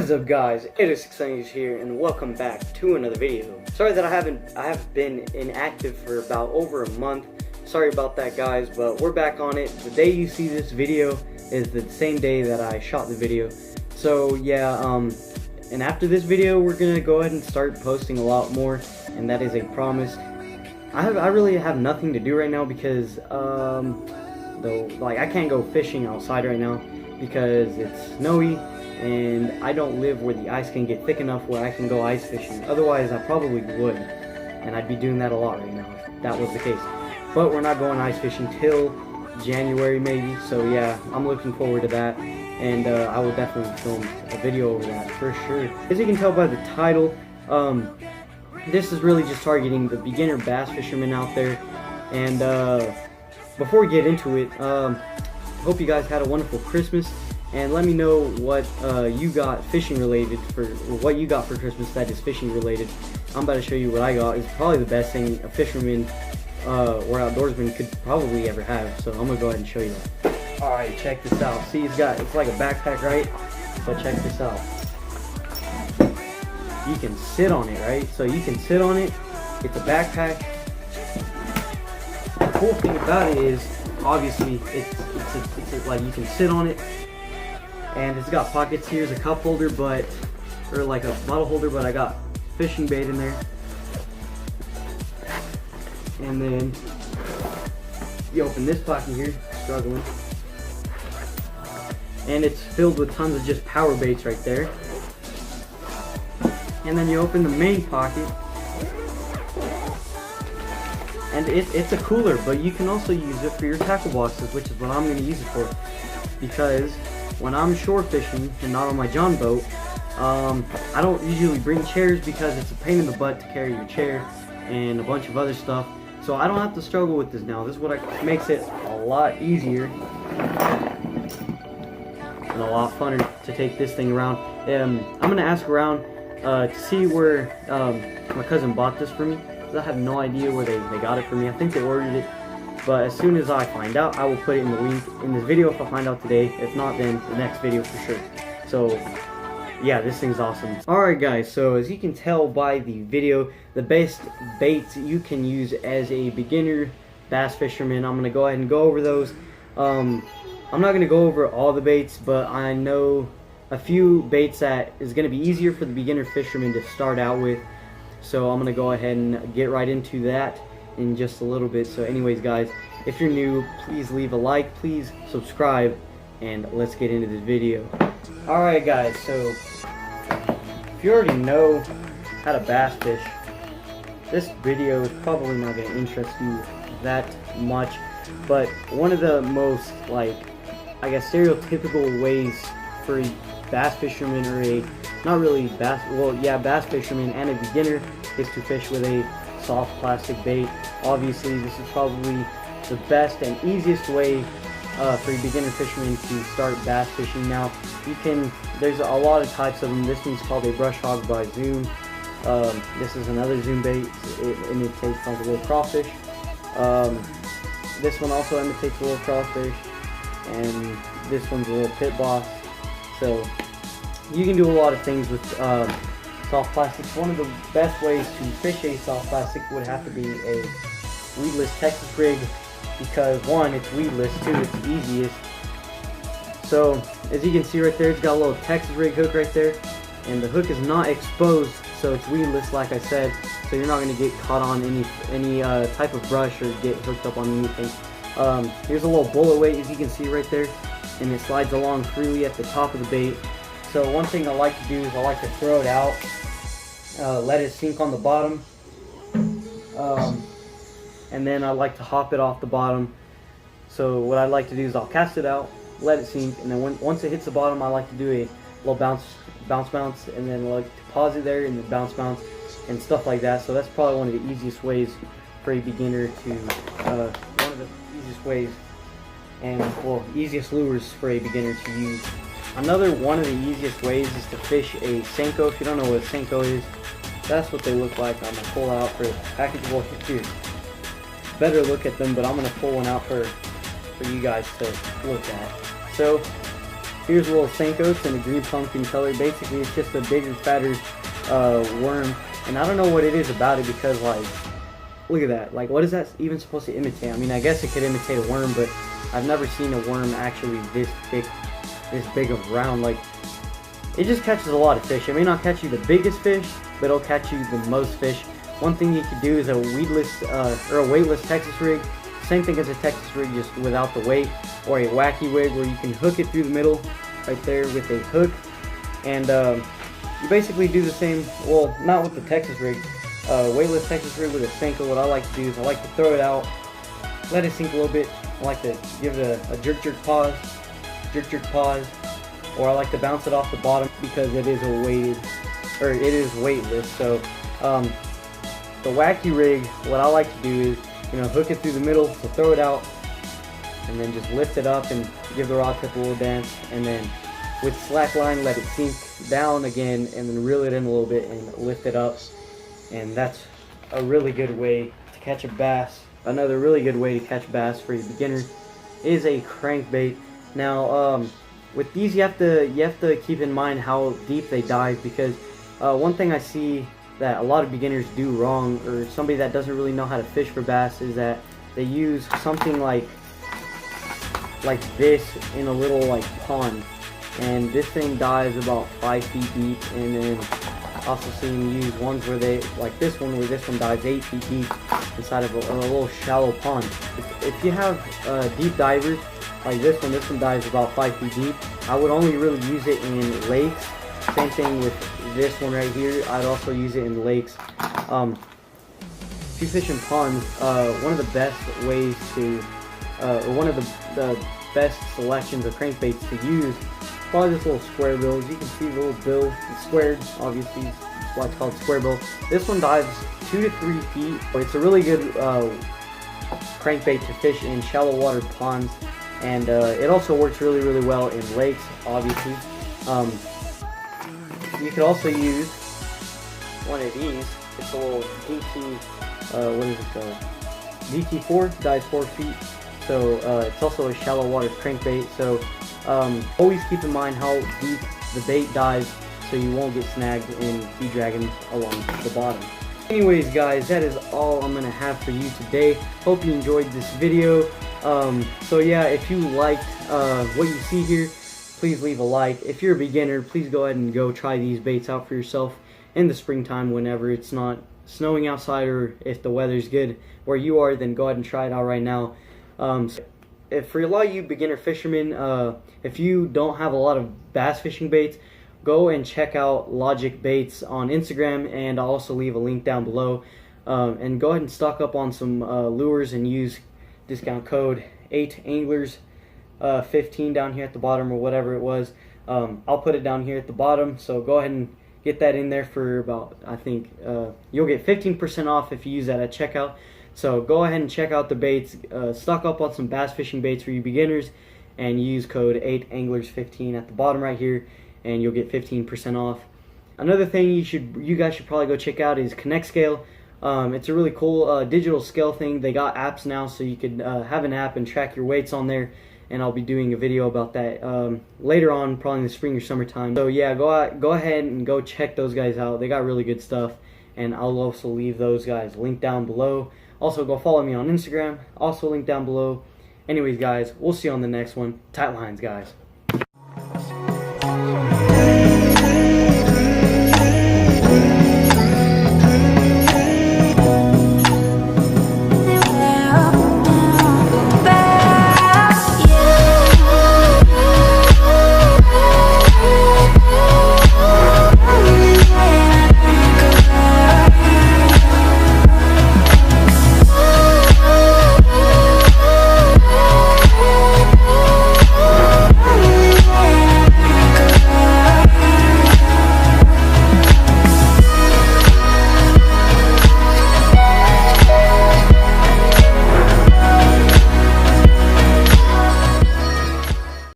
What is up, guys? It is Sunny here, and welcome back to another video. Sorry that I have been inactive for about over a month. Sorry about that, guys, but we're back on it. The day you see this video is the same day that I shot the video. So yeah, and after this video, we're gonna go ahead and start posting a lot more, and that is a promise. I really have nothing to do right now because I can't go fishing outside right now because it's snowy. And I don't live where the ice can get thick enough where I can go ice fishing. Otherwise, I probably would, and I'd be doing that a lot right now if that was the case. But we're not going ice fishing till January maybe, so yeah, I'm looking forward to that, and I will definitely film a video over that for sure. As you can tell by the title, this is really just targeting the beginner bass fishermen out there. And before we get into it, hope you guys had a wonderful Christmas. And let me know what you got fishing related what you got for Christmas that is fishing related. I'm about to show you what I got. It's probably the best thing a fisherman or outdoorsman could probably ever have. So I'm gonna go ahead and show you that. All right, check this out. See, it's like a backpack, right? So check this out. You can sit on it, right? So you can sit on it. It's a backpack. The cool thing about it is, obviously, it's like you can sit on it. And it's got pockets. Here's a cup holder, or like a bottle holder, but I got fishing bait in there. And then you open this pocket here, struggling. And it's filled with tons of just power baits right there. And then you open the main pocket. And it's a cooler, but you can also use it for your tackle boxes, which is what I'm going to use it for. Because when I'm shore fishing and not on my John boat, I don't usually bring chairs because it's a pain in the butt to carry your chair and a bunch of other stuff. So I don't have to struggle with this now. This is what makes it a lot easier and a lot funner to take this thing around. I'm gonna ask around to see where my cousin bought this for me, because I have no idea where they got it for me. I think they ordered it. But as soon as I find out, I will put it in the link in this video if I find out today. If not, then the next video for sure. So yeah, this thing's awesome. Alright guys, so as you can tell by the video, the best baits you can use as a beginner bass fisherman, I'm going to go ahead and go over those. I'm not going to go over all the baits, but I know a few baits that is going to be easier for the beginner fisherman to start out with. So I'm going to go ahead and get right into that in just a little bit. So anyways guys, if you're new, please leave a like, please subscribe, and let's get into this video. Alright guys, so if you already know how to bass fish, this video is probably not going to interest you that much, but one of the most, I guess, stereotypical ways for a bass fisherman, or bass fisherman and a beginner, is to fish with a soft plastic bait. Obviously, this is probably the best and easiest way for a beginner fisherman to start bass fishing. Now, there's a lot of types of them. This one's called a Brush Hog by Zoom. This is another Zoom bait. It imitates like a little crawfish. This one also imitates a little crawfish, and this one's a little pit boss. So you can do a lot of things with soft plastics. One of the best ways to fish a soft plastic would have to be a weedless Texas rig, because one, it's weedless, two, it's the easiest. So as you can see right there, it's got a little Texas rig hook right there, and the hook is not exposed, so it's weedless, like I said, so you're not going to get caught on any type of brush or get hooked up on anything. Here's a little bullet weight, as you can see right there, and it slides along freely at the top of the bait. So one thing I like to do is I like to throw it out, let it sink on the bottom, and then I like to hop it off the bottom. So what I like to do is I'll cast it out, let it sink, and then once it hits the bottom, I like to do a little bounce, and then like to pause it there and then bounce, and stuff like that. So that's probably one of the easiest ways for a beginner to, one of the easiest ways, and easiest lures for a beginner to use. Another one of the easiest ways is to fish a Senko. If you don't know what a Senko is, that's what they look like. I'm going to pull out for package. Well, here, better look at them, but I'm going to pull one out for you guys to look at. So Here's a little Senko in a green pumpkin color. Basically, it's just a bigger, fatter worm. And I don't know what it is about it because, like, look at that. Like, what is that even supposed to imitate? I mean, I guess it could imitate a worm, but I've never seen a worm actually this thick, this big of round. Like, it just catches a lot of fish. It may not catch you the biggest fish, but it'll catch you the most fish. One thing you could do is a weedless or a weightless Texas rig. Same thing as a Texas rig, just without the weight, or a wacky rig where you can hook it through the middle right there with a hook. And you basically do the same, well, not with the Texas rig, weightless Texas rig with a Senko. What I like to do is I like to throw it out, let it sink a little bit. I like to give it a jerk pause, or I like to bounce it off the bottom because it is weightless. So the wacky rig, what I like to do is, you know, hook it through the middle, so throw it out, and then just lift it up and give the rod tip a little dance, and then with slack line let it sink down again, and then reel it in a little bit and lift it up. And that's a really good way to catch a bass. Another really good way to catch bass for a beginner is a crankbait. Now with these you have to keep in mind how deep they dive, because one thing I see that a lot of beginners do wrong, or somebody that doesn't really know how to fish for bass, is that they use something like this in a little like pond, and this thing dives about 5 feet deep. And then also seen use ones where they, like this one, where this one dives 8 feet deep inside of a little shallow pond. If you have deep divers like this one dives about 5 feet deep, I would only really use it in lakes. Same thing with this one right here. I'd also use it in lakes. If you fish in ponds, one of the best ways to, or one of the best selections of crankbaits to use, probably this little square bill. As you can see, the little bill is squared, obviously, that's why it's called square bill. This one dives 2 to 3 feet. It's a really good crankbait to fish in shallow water ponds, and it also works really, really well in lakes, obviously. You could also use one of these. It's a little DT, what is it, DT4, dives 4 feet. So it's also a shallow water crankbait. So always keep in mind how deep the bait dives, so you won't get snagged and be dragging along the bottom. Anyways guys, that is all I'm gonna have for you today. Hope you enjoyed this video. So yeah, if you liked what you see here, please leave a like. If you're a beginner, please go ahead and go try these baits out for yourself in the springtime whenever it's not snowing outside, or if the weather's good where you are, then go ahead and try it out right now. If for a lot of you beginner fishermen, if you don't have a lot of bass fishing baits, go and check out Logic Baits on Instagram, and I'll also leave a link down below. And go ahead and stock up on some lures and use discount code 8anglers 15 down here at the bottom, or whatever it was. I'll put it down here at the bottom, so go ahead and get that in there for about, I think you'll get 15% off if you use that at checkout. So go ahead and check out the baits, stock up on some bass fishing baits for you beginners, and use code 8anglers15 at the bottom right here, and you'll get 15% off. Another thing you guys should probably go check out is Connect Scale. It's a really cool digital scale thing. They got apps now, so you could have an app and track your weights on there, and I'll be doing a video about that later on, probably in the spring or summertime. So yeah, go ahead and go check those guys out. They got really good stuff, and I'll also leave those guys linked down below. Also, go follow me on Instagram, also linked down below. Anyways guys, we'll see you on the next one. Tight lines, guys.